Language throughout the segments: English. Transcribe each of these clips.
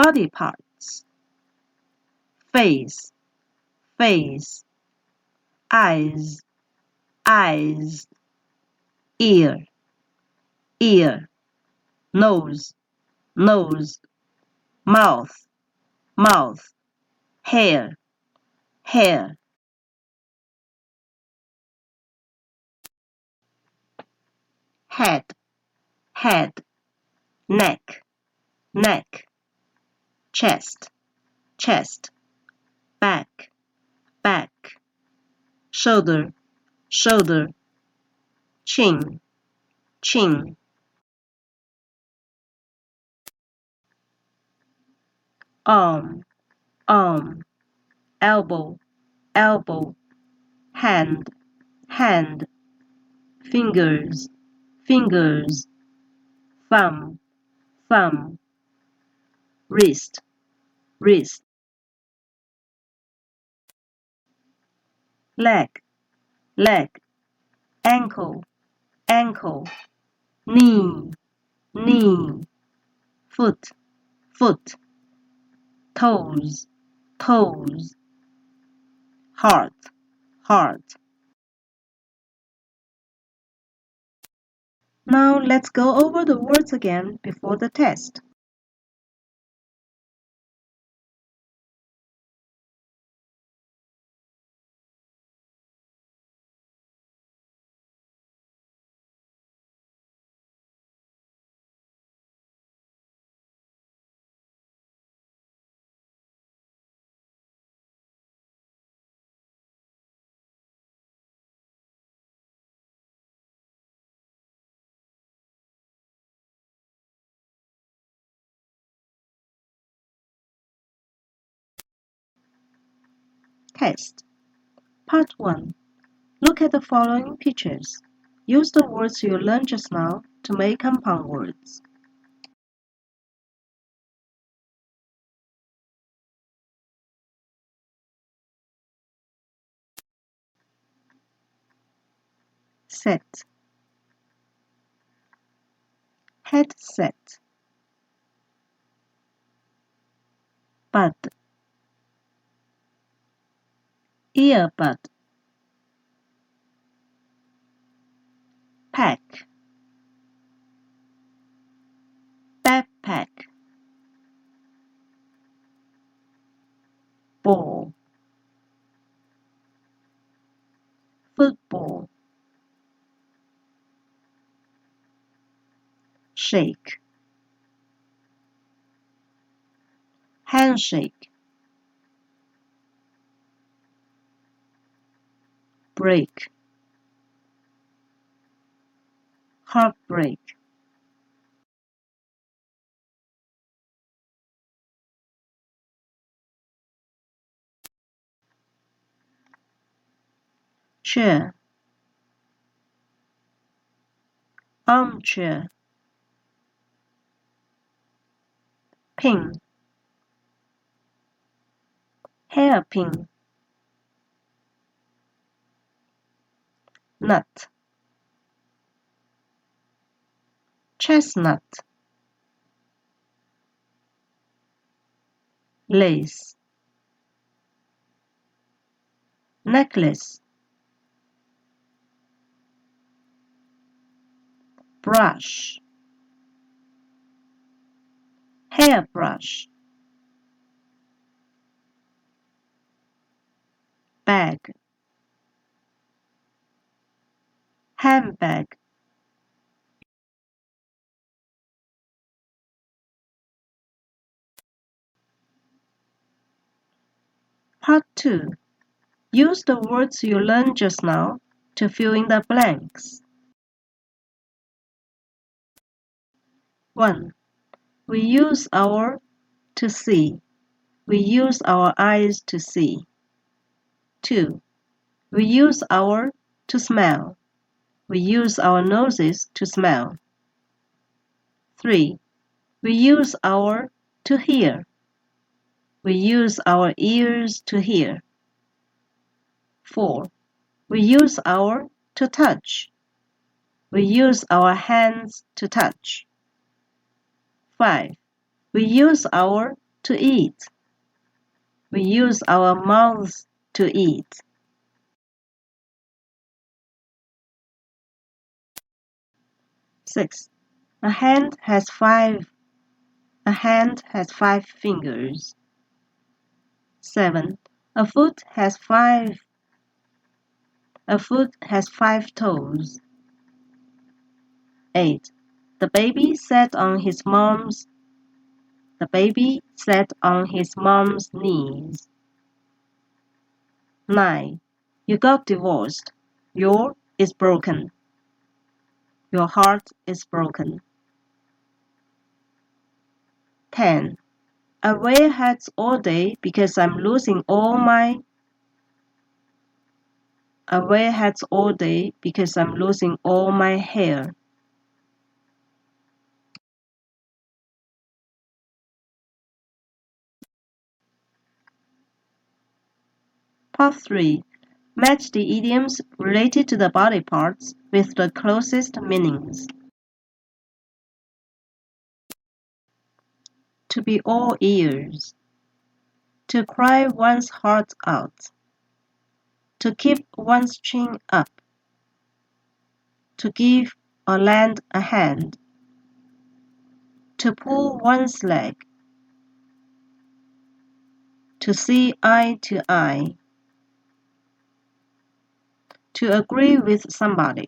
body parts. Face, face. Eyes, eyes. Ear, ear. Nose, nose. Mouth, mouth. Hair, hair. Head, head. Neck, neck. Chest, chest. Back, back. Shoulder, shoulder. Chin, chin. Arm, arm. Elbow, elbow. Hand, hand. Fingers, fingers. Thumb, thumb. Wrist, wrist. Leg, leg. Ankle, ankle. Knee, knee. Foot, foot. Toes, toes. Heart, heart. Now let's go over the words again before the test. Test. Part 1. Look at the following pictures. Use the words you learned just now to make compound words. Set. Headset. Bud. Earbud. Pack. Backpack. Ball. Football. Shake. Handshake. Break. Heartbreak. Chair. Armchair. Pin. Hairpin. Nut. Chestnut. Lace. Necklace. Brush. Hairbrush. Bag. Handbag. Part 2. Use the words you learned just now to fill in the blanks. 1. We use our to see. We use our eyes to see. 2. We use our to smell. We use our noses to smell. 3. We use our to hear. We use our ears to hear. 4. We use our to touch. We use our hands to touch. 5. We use our To eat. We use our mouths to eat. 6. A hand has 5 fingers. 7. A foot has 5 toes. 8. The baby sat on his mom's knees. 9. You got divorced. Your is broken. Your heart is broken. 10. I wear hats all day because I'm losing all my hair. Part 3. Match the idioms related to the body parts with the closest meanings. To be all ears. To cry one's heart out. To keep one's chin up. To give or lend a hand. To pull one's leg. To see eye to eye. To agree with somebody.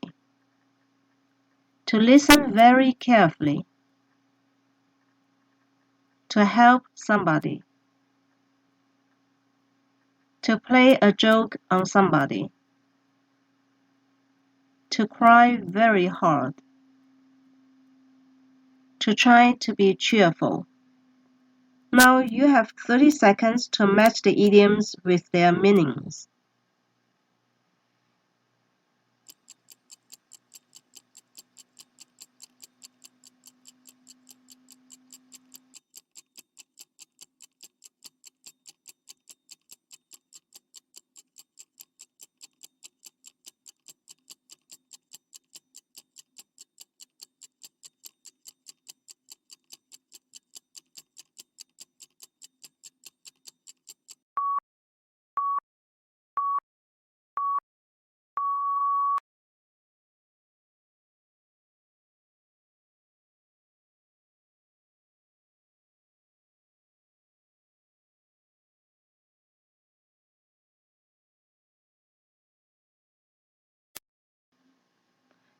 To listen very carefully. To help somebody. To play a joke on somebody. To cry very hard. To try to be cheerful. Now you have 30 seconds to match the idioms with their meanings.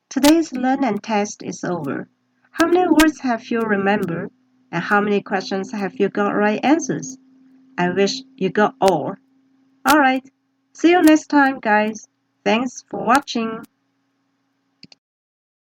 Today's learn and test is over. How many words have you remembered? And how many questions have you got right answers? I wish you got all. Alright, see you next time, guys. Thanks for watching.